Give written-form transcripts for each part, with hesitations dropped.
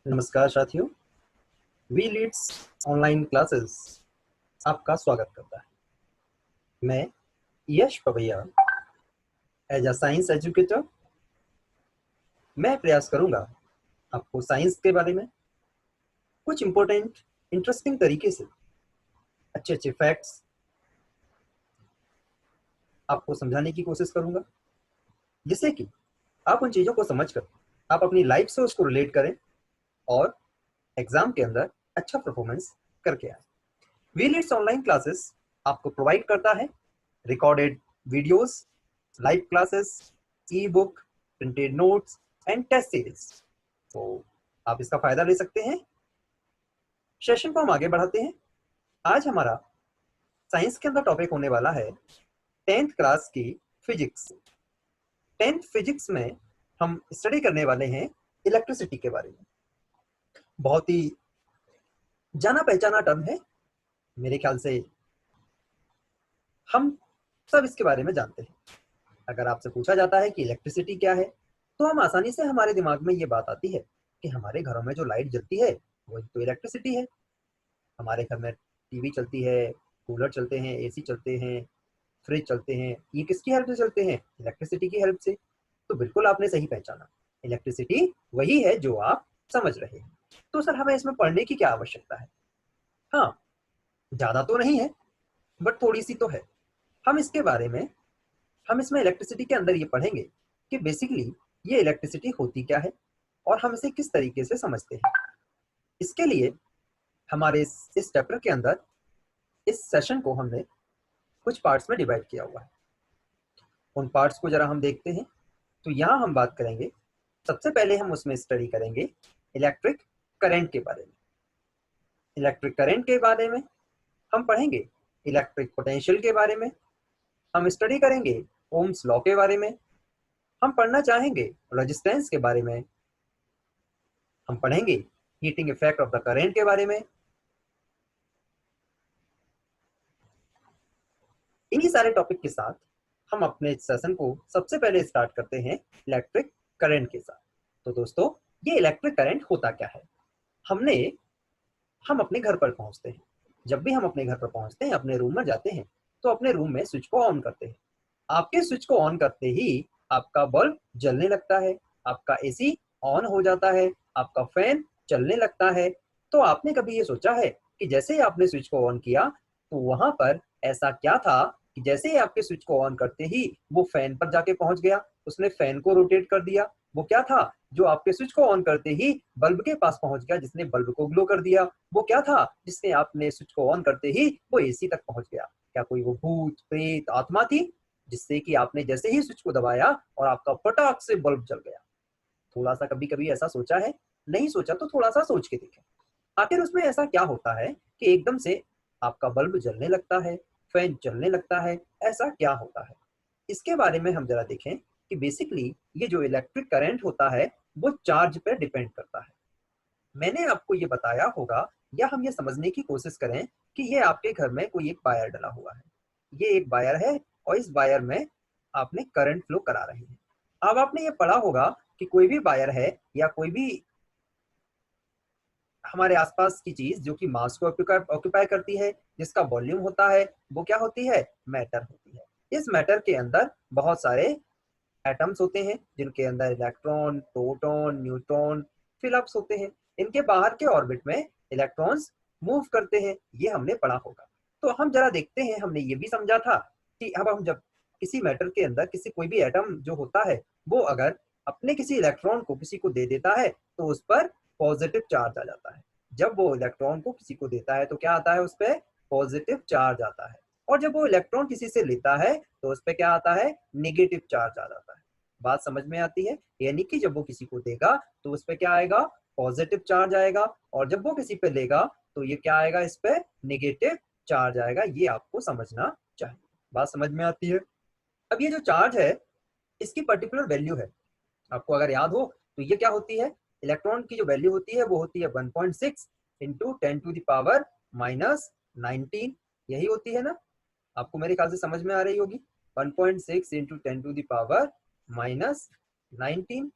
नमस्कार साथियों, we Leads online classes आपका स्वागत करता है। मैं Yash Pawaiya as a science educator मैं प्रयास करूंगा आपको साइंस के बारे में कुछ इम्पोर्टेंट इंटरेस्टिंग तरीके से अच्छे अच्छे फैक्ट्स आपको समझाने की कोशिश करूंगा, जिससे कि आप उन चीज़ों को समझकर आप अपनी लाइफ से उसको रिलेट करें और एग्जाम के अंदर अच्छा परफॉर्मेंस करके आए। वी लीड्स ऑनलाइन क्लासेस आपको प्रोवाइड करता है recorded videos, live classes, e book, printed notes and test series. तो आप इसका फायदा ले सकते हैं। सेशन को हम आगे बढ़ाते हैं। आज हमारा साइंस के अंदर टॉपिक होने वाला है 10th क्लास की फिजिक्स। 10th फिजिक्स में हम स्टडी करने वाले हैं इलेक्ट्रिसिटी के बारे में। बहुत ही जाना पहचाना टर्म है, मेरे ख्याल से हम सब इसके बारे में जानते हैं। अगर आपसे पूछा जाता है कि इलेक्ट्रिसिटी क्या है, तो हम आसानी से हमारे दिमाग में ये बात आती है कि हमारे घरों में जो लाइट जलती है वो तो इलेक्ट्रिसिटी है। हमारे घर में टीवी चलती है, कूलर चलते हैं, एसी चलते हैं, फ्रिज चलते हैं। ये किसकी हेल्प से चलते हैं? इलेक्ट्रिसिटी की हेल्प से। तो बिल्कुल आपने सही पहचाना, इलेक्ट्रिसिटी वही है जो आप समझ रहे हैं। तो सर हमें इसमें पढ़ने की क्या आवश्यकता है? हाँ, ज्यादा तो नहीं है, बट थोड़ी सी तो है। हम इसके बारे में हम इसमें इलेक्ट्रिसिटी के अंदर ये पढ़ेंगे कि बेसिकली ये इलेक्ट्रिसिटी होती क्या है और हम इसे किस तरीके से समझते हैं। इसके लिए हमारे इस चैप्टर के अंदर इस सेशन को हमने कुछ पार्ट्स में डिवाइड किया हुआ है। उन पार्ट्स को जरा हम देखते हैं। तो यहाँ हम बात करेंगे, सबसे पहले हम उसमें स्टडी करेंगे इलेक्ट्रिक करंट के बारे में। इलेक्ट्रिक करंट के बारे में हम पढ़ेंगे, इलेक्ट्रिक पोटेंशियल के बारे में हम स्टडी करेंगे, ओम्स लॉ के बारे में हम पढ़ना चाहेंगे, रेजिस्टेंस के बारे में हम पढ़ेंगे, heating effect of the current के बारे में। इन्हीं सारे टॉपिक के साथ हम अपने सेशन को सबसे पहले स्टार्ट करते हैं इलेक्ट्रिक करंट के साथ। तो दोस्तों, ये इलेक्ट्रिक करंट होता क्या है? हम अपने घर पर पहुंचते हैं। जब भी हम अपने घर पर पहुंचते हैं, अपने रूम में जाते हैं, तो अपने रूम में स्विच को ऑन करते हैं। आपके स्विच को ऑन करते ही आपका बल्ब जलने लगता है, आपका एसी ऑन हो जाता है, आपका फैन चलने लगता है। तो आपने कभी ये सोचा है कि जैसे ही आपने स्विच को ऑन किया, तो वहां पर ऐसा क्या था कि जैसे ही आपके स्विच को ऑन करते ही वो फैन पर जाके पहुंच गया, उसने फैन को रोटेट कर दिया। वो क्या था जो आपके स्विच को ऑन करते ही बल्ब के पास पहुंच गया, जिसने बल्ब को ग्लो कर दिया? वो क्या था जिसने आपने स्विच को ऑन करते ही वो एसी तक पहुंच गया? क्या कोई वो भूत प्रेत आत्मा थी, जिससे कि आपने जैसे ही स्विच को दबाया और आपका फटाक से बल्ब जल गया? थोड़ा सा कभी कभी ऐसा सोचा है? नहीं सोचा तो थोड़ा सा सोच के देखें। आखिर उसमें ऐसा क्या होता है कि एकदम से आपका बल्ब जलने लगता है, फैन चलने लगता है? ऐसा क्या होता है, इसके बारे में हम जरा देखें कि बेसिकली ये जो इलेक्ट्रिक करंट होता है वो चार्ज पर डिपेंड करता है। मैंने आपको ये बताया होगा, या हम ये समझने की कोशिश करें कि ये आपके घर में कोई एक वायर डला हुआ है। ये एक वायर है और इस वायर में आपने करंट फ्लो करा रहे हैं। अब आपने ये पढ़ा होगा कि कोई भी वायर है या कोई भी हमारे आसपास की चीज जो कि मास को ऑक्यूपाई करती है, जिसका वॉल्यूम होता है, वो क्या होती है? मैटर होती है। इस मैटर के अंदर बहुत सारे एटम्स होते हैं, जिनके अंदर इलेक्ट्रॉन, प्रोटॉन, न्यूट्रॉन, फिलअप्स होते हैं। इनके बाहर के ऑर्बिट में इलेक्ट्रॉन्स मूव करते हैं, ये हमने पढ़ा होगा। तो हम जरा देखते हैं, हमने ये भी समझा था कि अब हम जब किसी मैटर के अंदर किसी कोई भी एटम जो होता है, वो अगर अपने किसी इलेक्ट्रॉन को किसी को दे देता है, तो उस पर पॉजिटिव चार्ज आ जाता है। जब वो इलेक्ट्रॉन को किसी को देता है तो क्या आता है? उस पर पॉजिटिव चार्ज आता है। और जब वो इलेक्ट्रॉन किसी से लेता है तो उस पर क्या आता है? निगेटिव चार्ज आ जाता है। बात समझ में आती है? यानी कि जब वो किसी को देगा तो उस पर क्या आएगा? पॉजिटिव चार्ज आएगा, और जब वो किसी पे लेगा तो ये क्या आएगा? इस पे नेगेटिव चार्ज आएगा। ये आपको समझना चाहिए। बात समझ में आती है? अब ये जो चार्ज है, इसकी पर्टिकुलर वैल्यू है। आपको अगर याद हो तो ये क्या होती है? इलेक्ट्रॉन की जो वैल्यू होती है वो होती है 1.6 इंटू 10⁻⁻19। यही होती है ना? आपको मेरे ख्याल से समझ में आ रही होगी। 1.6 इंटू 10⁻⁻19।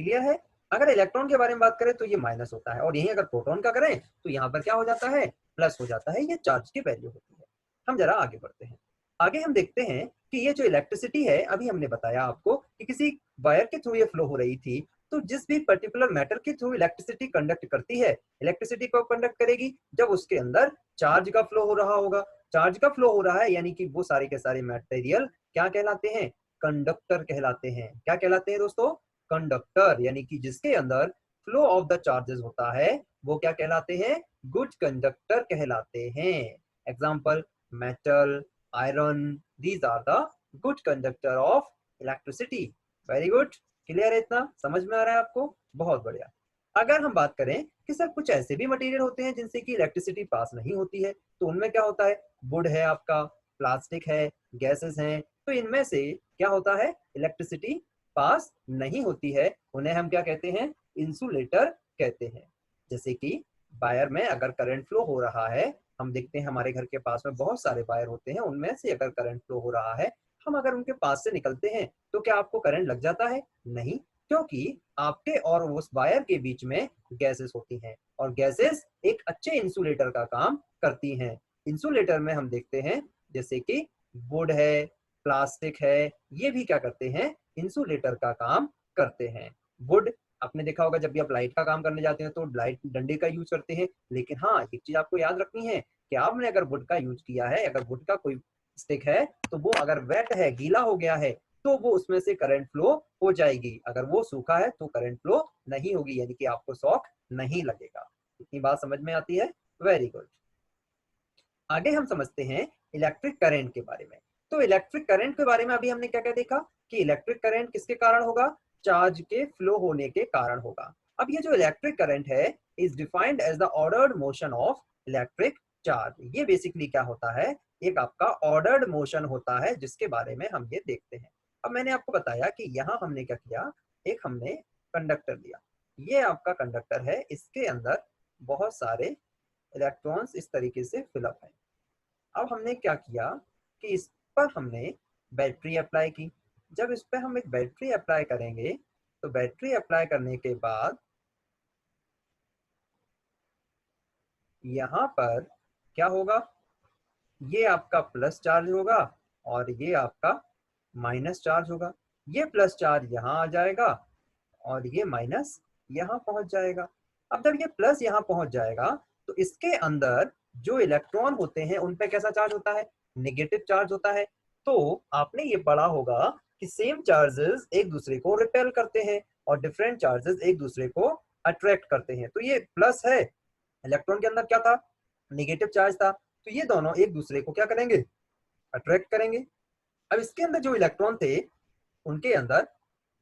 क्लियर है? अगर इलेक्ट्रॉन के बारे में बात करें तो ये माइनस होता है, और यहीं अगर प्रोटॉन का करें तो यहाँ पर क्या हो जाता है, प्लस हो जाता है। ये चार्ज की वैल्यू होती है। हम जरा आगे बढ़ते हैं। आगे हम देखते हैं कि ये जो इलेक्ट्रिसिटी है, अभी हमने बताया आपको कि किसी वायर के थ्रू ये फ्लो हो रही थी, तो जिस भी पर्टिकुलर मैटर के थ्रू इलेक्ट्रिसिटी कंडक्ट करती है, इलेक्ट्रिसिटी को कंडक्ट करेगी जब उसके अंदर चार्ज का फ्लो हो रहा होगा। चार्ज का फ्लो हो रहा है यानी कि वो सारे के सारे मटेरियल क्या कहलाते हैं, कंडक्टर कहलाते हैं। क्या कहलाते हैं दोस्तों, कंडक्टर। यानी कि जिसके अंदर फ्लो ऑफ द चार्जेस होता है वो क्या कहलाते हैं, गुड कंडक्टर कहलाते हैं। Example, metal, iron, these are the good conductor of electricity. Very good, clear है? इतना समझ में आ रहा है आपको? बहुत बढ़िया। अगर हम बात करें कि सर कुछ ऐसे भी मटेरियल होते हैं जिनसे कि इलेक्ट्रिसिटी पास नहीं होती है, तो उनमें क्या होता है, वुड है आपका, प्लास्टिक है, गैसेस हैं, तो इनमें से क्या होता है, इलेक्ट्रिसिटी पास नहीं होती है। उन्हें हम क्या कहते हैं, इंसुलेटर कहते हैं। जैसे कि वायर में अगर करंट फ्लो हो रहा है, हम देखते हैं हमारे घर के पास में बहुत सारे वायर होते हैं, उनमें से अगर करंट फ्लो हो रहा है, हम अगर उनके पास से निकलते हैं तो क्या आपको करंट लग जाता है? नहीं, क्योंकि आपके और उस वायर के बीच में गैसेस होती हैं, और गैसेस एक अच्छे इंसुलेटर का काम करती हैं। इंसुलेटर में हम देखते हैं जैसे कि वुड है, प्लास्टिक है, ये भी क्या करते हैं, इंसुलेटर का काम करते हैं। वुड, आपने देखा होगा जब भी आप लाइट का काम करने जाते हैं तो लाइट डंडे का यूज करते हैं, लेकिन हाँ एक चीज आपको याद रखनी है कि आपने अगर वुड का यूज किया है, अगर वुड का कोई स्टिक है तो वो अगर वेट है, गीला हो गया है, तो वो उसमें से करंट फ्लो हो जाएगी। अगर वो सूखा है तो करंट फ्लो नहीं होगी, यानी कि आपको शॉक नहीं लगेगा। इतनी बात समझ में आती है? Very good. आगे हम समझते हैं इलेक्ट्रिक करंट के बारे में। तो इलेक्ट्रिक करंट के बारे में अभी हमने क्या क्या देखा कि इलेक्ट्रिक करंट किसके कारण होगा, चार्ज के फ्लो होने के कारण होगा। अब ये जो इलेक्ट्रिक करंट है is defined as the ordered motion of electric charge. ये बेसिकली क्या होता है, एक आपका ऑर्डर्ड मोशन होता है जिसके बारे में हम ये देखते हैं। अब मैंने आपको बताया कि यहाँ हमने क्या किया, एक हमने कंडक्टर लिया, ये आपका कंडक्टर है, इसके अंदर बहुत सारे इलेक्ट्रॉन्स इस तरीके से फिलअप है। अब हमने क्या किया कि इस पर हमने बैटरी अप्लाई की। जब इस पर हम एक बैटरी अप्लाई करेंगे तो बैटरी अप्लाई करने के बाद यहाँ पर क्या होगा, ये आपका प्लस चार्ज होगा और ये आपका माइनस चार्ज होगा। ये प्लस चार्ज यहाँ आ जाएगा और ये माइनस यहाँ पहुंच जाएगा। अब जब ये प्लस यहाँ पहुंच जाएगा तो इसके अंदर जो इलेक्ट्रॉन होते हैं उन पे कैसा चार्ज होता है, नेगेटिव चार्ज होता है। तो आपने ये पढ़ा होगा कि सेम चार्जेस एक दूसरे को रिपेल करते हैं और डिफरेंट चार्जेस एक दूसरे को अट्रैक्ट करते हैं। तो ये प्लस है, इलेक्ट्रॉन के अंदर क्या था, नेगेटिव चार्ज था, तो ये दोनों एक दूसरे को क्या करेंगे, अट्रैक्ट करेंगे। अब इसके अंदर जो इलेक्ट्रॉन थे उनके अंदर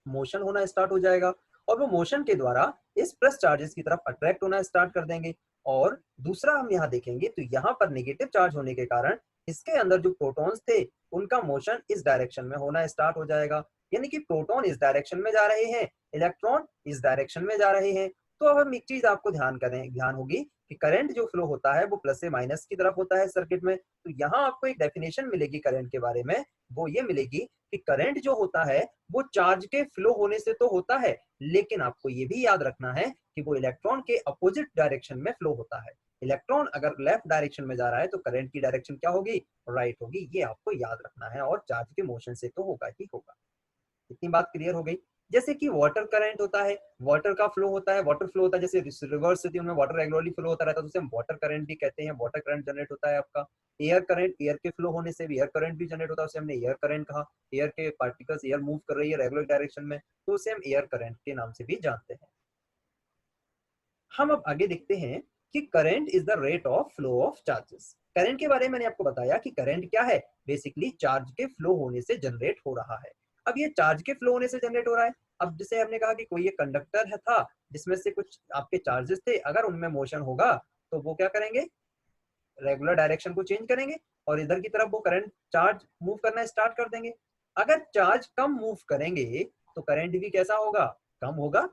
मोशन होना स्टार्ट हो जाएगा और वो मोशन के द्वारा इस प्लस चार्जेस की तरफ अट्रैक्ट होना स्टार्ट कर देंगे। और दूसरा हम यहाँ देखेंगे तो यहाँ पर नेगेटिव चार्ज होने के कारण इसके अंदर जो प्रोटॉन्स थे उनका मोशन इस डायरेक्शन में होना स्टार्ट हो जाएगा, यानी कि प्रोटॉन इस डायरेक्शन में जा रहे हैं, इलेक्ट्रॉन इस डायरेक्शन में जा रहे हैं। तो अब हम एक चीज आपको ध्यान होगी कि करंट जो फ्लो होता है वो प्लस से माइनस की तरफ होता है सर्किट में। तो यहाँ आपको एक डेफिनेशन मिलेगी करंट के बारे में, वो ये मिलेगी कि करंट जो होता है वो चार्ज के फ्लो होने से तो होता है, लेकिन आपको ये भी याद रखना है कि वो इलेक्ट्रॉन के अपोजिट डायरेक्शन में फ्लो होता है। इलेक्ट्रॉन अगर लेफ्ट डायरेक्शन में जा रहा है तो करंट की डायरेक्शन क्या होगी, राइट होगी। ये आपको याद रखना है, और चार्ज के मोशन से तो होगा ही होगा। इतनी बात क्लियर हो गई। जैसे कि वाटर करंट होता है, वाटर का फ्लो होता है, वाटर फ्लो होता है, जैसे रिवर्स स्थिति में वाटर रेगुलरली फ्लो होता रहता है तो उसे हम वाटर करंट भी कहते हैं। वाटर करंट जनरेट होता है आपका। एयर करंट, एयर के फ्लो होने से भी एयर करंट भी जनरेट होता है, उसे हमने एयर करंट कहा। एयर के पार्टिकल्स, एयर मूव कर रही है रेगुलर डायरेक्शन में तो उसे हम एयर करंट के नाम से भी जानते हैं। हम अब आगे देखते हैं कि current is the rate of flow of charges. Current के बारे में मैंने आपको बताया कि करंट क्या है, बेसिकली चार्ज के फ्लो होने से जनरेट हो रहा है। अब ये चार्ज के फ्लो होने से जनरेट हो रहा है। अब जैसे हमने कहा कि कोई एक कंडक्टर है था जिसमें से कुछ आपके चार्जेस थे, अगर उनमें मोशन होगा तो वो क्या करेंगे, रेगुलर डायरेक्शन को चेंज करेंगे और इधर की तरफ वो करंट चार्ज मूव करना स्टार्ट कर देंगे। अगर चार्ज कम मूव करेंगे तो करंट भी कैसा होगा, कम होगा,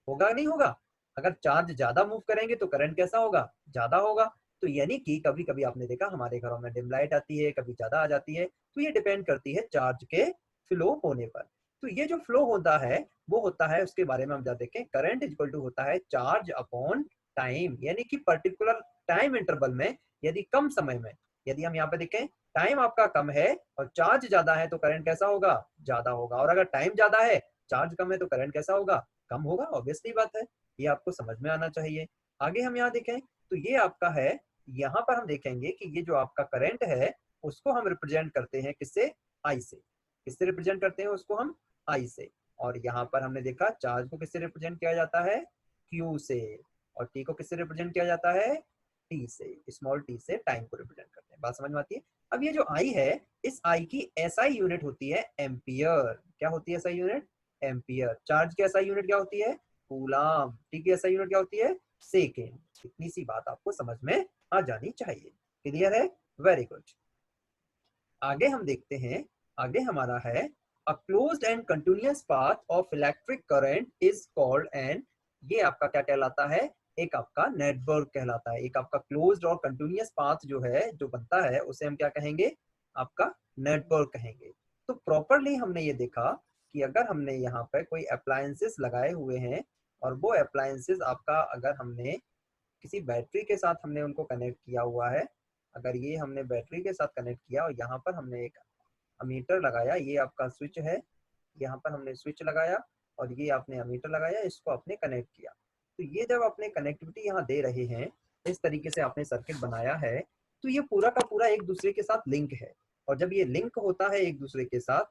होगा नहीं होगा। अगर चार्ज ज्यादा मूव करेंगे तो करंट कैसा होगा, ज्यादा होगा। तो यानी कि कभी कभी आपने देखा हमारे घरों में डिम लाइट आती है, कभी ज्यादा आ जाती है, तो ये डिपेंड करती है चार्ज के फ्लो होने पर। तो ये जो फ्लो होता है वो होता है, उसके बारे में हम जब देखें, करंट इक्वल टू होता है चार्ज अपॉन टाइम, यानी कि पर्टिकुलर टाइम इंटरवल में, यदि कम समय में, यदि हम यहाँ पे देखें टाइम आपका कम है और चार्ज ज्यादा है तो करंट कैसा होगा, ज्यादा होगा। और अगर टाइम ज्यादा है चार्ज कम है तो करंट कैसा होगा, कम होगा। ऑब्वियसली बात है, ये आपको समझ में आना चाहिए। आगे हम यहाँ देखें तो ये आपका है, यहाँ पर हम देखेंगे कि ये जो आपका करंट है उसको हम रिप्रेजेंट करते हैं किससे, आई से। किससे रिप्रेजेंट करते हैं उसको हम, आई से। और यहाँ पर हमने देखा चार्ज को किससे रिप्रेजेंट किया जाता है, क्यू से। और टी को किससे रिप्रेजेंट किया जाता है, टी से, स्मॉल टी से टाइम को रिप्रेजेंट करते हैं। बात समझ में आती है। अब ये जो आई है, इस आई की एसआई यूनिट होती है एम्पियर। क्या होती है एसआई यूनिट, एम्पियर। चार्ज की एसआई यूनिट क्या होती है, कूलम। टी की एसआई यूनिट क्या होती है, सेकेंड। इतनी सी बात आपको समझ में आ जानी चाहिए। क्लियर है, वेरी गुड। आगे हम देखते हैं, आगे हमारा है a closed end continuous path of electric current is called an, ये आपका क्या कहलाता है, एक आपका नेटवर्क कहलाता है। एक आपका क्लोज्ड और कंटिन्यूअस पाथ जो है, जो बनता है, उसे हम क्या कहेंगे, आपका नेटवर्क कहेंगे। तो प्रॉपरली हमने ये देखा कि अगर हमने यहाँ पर कोई अप्लायंसेस लगाए हुए हैं और वो अप्लायंसेस आपका, अगर हमने किसी बैटरी के साथ हमने उनको कनेक्ट किया हुआ है, अगर ये हमने बैटरी के साथ कनेक्ट किया और यहाँ पर हमने एक अमीटर लगाया, ये आपका स्विच है, यहाँ पर हमने स्विच लगाया और ये आपने अमीटर लगाया, इसको आपने कनेक्ट किया। तो ये जब आपने कनेक्टिविटी यहाँ दे रहे हैं, इस तरीके से आपने सर्किट बनाया है, तो ये पूरा का पूरा एक दूसरे के साथ लिंक है। और जब ये लिंक होता है एक दूसरे के साथ,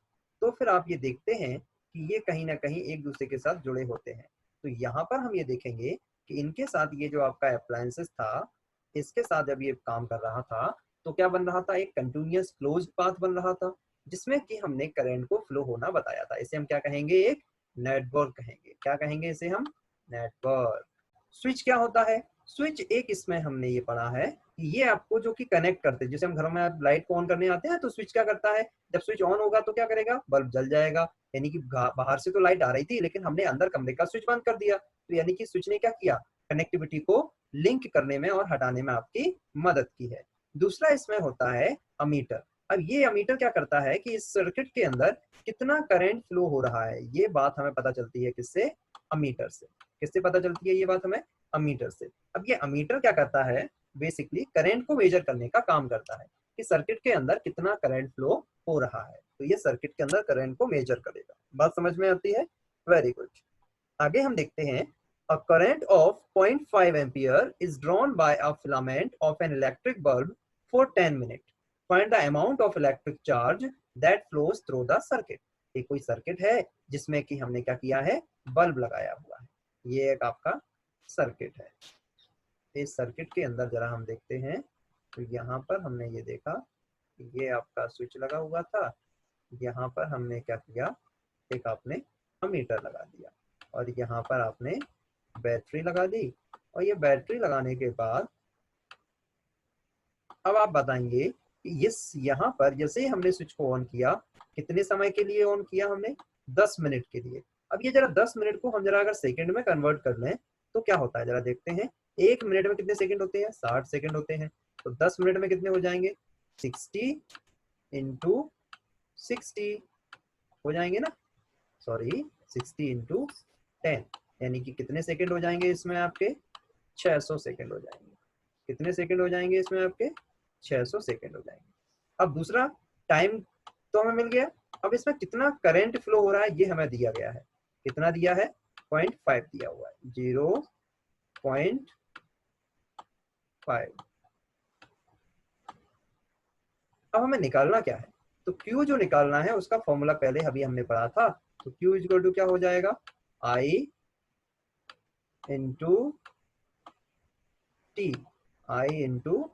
तो फिर आप ये देखते हैं कि ये कहीं ना कहीं एक दूसरे के साथ जुड़े होते हैं। तो यहाँ पर हम ये देखेंगे कि इनके साथ ये जो आपका अप्लायंसेस था, इसके साथ जब ये काम कर रहा था तो क्या बन रहा था, एक कंटिन्यूअस क्लोज पाथ बन रहा था, जिसमें कि हमने करंट को फ्लो होना बताया था। इसे हम क्या कहेंगे, एक नेटवर्क कहेंगे। क्या कहेंगे इसे हम, नेटवर्क। स्विच क्या होता है, स्विच एक इसमें हमने ये पढ़ा है कि ये आपको जो कि कनेक्ट करते हैं, जैसे हम घरों में लाइट को ऑन करने आते हैं तो स्विच क्या करता है, जब स्विच ऑन होगा तो क्या करेगा, बल्ब जल जाएगा। यानी कि बाहर से तो लाइट आ रही थी लेकिन हमने अंदर कमरे का स्विच बंद कर दिया, तो यानी कि स्विच ने क्या किया, कनेक्टिविटी को लिंक करने में और हटाने में आपकी मदद की है। दूसरा इसमें होता है अमीटर। अब ये अमीटर क्या करता है कि इस सर्किट के अंदर कितना करंट फ्लो हो रहा है, ये बात हमें पता चलती है किससे, अमीटर से। किससे पता चलती है ये बात हमें, अमीटर से। अब ये अमीटर क्या करता है, बेसिकली करंट को मेजर करने का काम करता है कि सर्किट के अंदर कितना करंट फ्लो हो रहा है। तो ये सर्किट के अंदर करंट को मेजर करेगा। बात समझ में आती है, वेरी गुड। आगे हम देखते हैं, a current of 0.5 ampere is drawn by a filament of an electric bulb for 10 minutes. Find the amount of electric charge that flows through the circuit. ये कोई सर्किट है जिसमें कि हमने क्या किया है, बल्ब लगाया हुआ है। ये एक आपका सर्किट है। इस सर्किट के अंदर जरा हम देखते हैं, तो यहाँ पर हमने ये देखा कि ये आपका स्विच लगा हुआ था, यहाँ पर हमने क्या किया, एक आपने अमीटर लगा दिया और यहाँ पर आपने बैटरी लगा दी। और ये बैटरी लगाने के बाद अब आप बताएंगे कि इस यहाँ पर जैसे ही हमने स्विच को ऑन किया, कितने समय के लिए ऑन किया हमने, 10 मिनट के लिए। अब ये जरा 10 मिनट को हम जरा अगर सेकंड में कन्वर्ट कर लें तो क्या होता है, जरा देखते हैं। एक मिनट में कितने सेकंड होते हैं, 60 सेकंड होते हैं। तो 10 मिनट में कितने हो जाएंगे, 60 इंटू 60 हो जाएंगे ना, सॉरी 60 इंटू 10, यानी कि कितने सेकंड हो जाएंगे इसमें आपके, 600 सेकंड हो जाएंगे। कितने सेकंड हो जाएंगे इसमें आपके, 600 सेकंड हो जाएंगे। अब दूसरा टाइम तो हमें मिल गया। अब इसमें कितना करंट फ्लो हो रहा है ये हमें दिया गया है, कितना दिया है, 0.5 दिया हुआ है, 0.5। अब हमें निकालना क्या है, तो Q जो निकालना है उसका फॉर्मूला पहले अभी हमने पढ़ा था। तो Q इक्वल टू क्या हो जाएगा, I into T, I into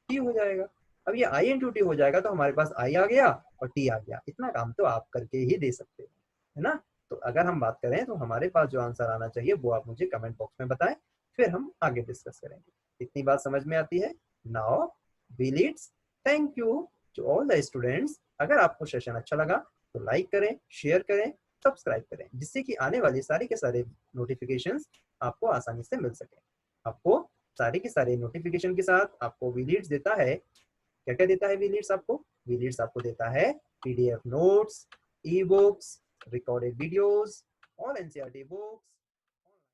T हो जाएगा। अब ये I इंटू टी हो जाएगा तो हमारे पास I आ गया और T आ गया। इतना काम तो आप करके ही दे सकते हैं, है ना। तो अगर हम बात करें तो हमारे पास जो आंसर आना चाहिए वो आप मुझे कमेंट बॉक्स में बताएं, फिर हम आगे डिस्कस करेंगे। इतनी बात समझ में आती है। Now we leads, thank you to all the students. अगर आपको सेशन अच्छा लगा तो लाइक करें, शेयर करें, सब्सक्राइब करें, जिससे कि आने वाली सारी के सारे नोटिफिकेशंस आपको आसानी से मिल सके। आपको सारे के सारे नोटिफिकेशन के साथ आपको वीलीड्स देता है, क्या क्या देता है वीलीड्स आपको, वीलीड्स आपको देता है PDF notes, e books, recorded videos, all NCERT books,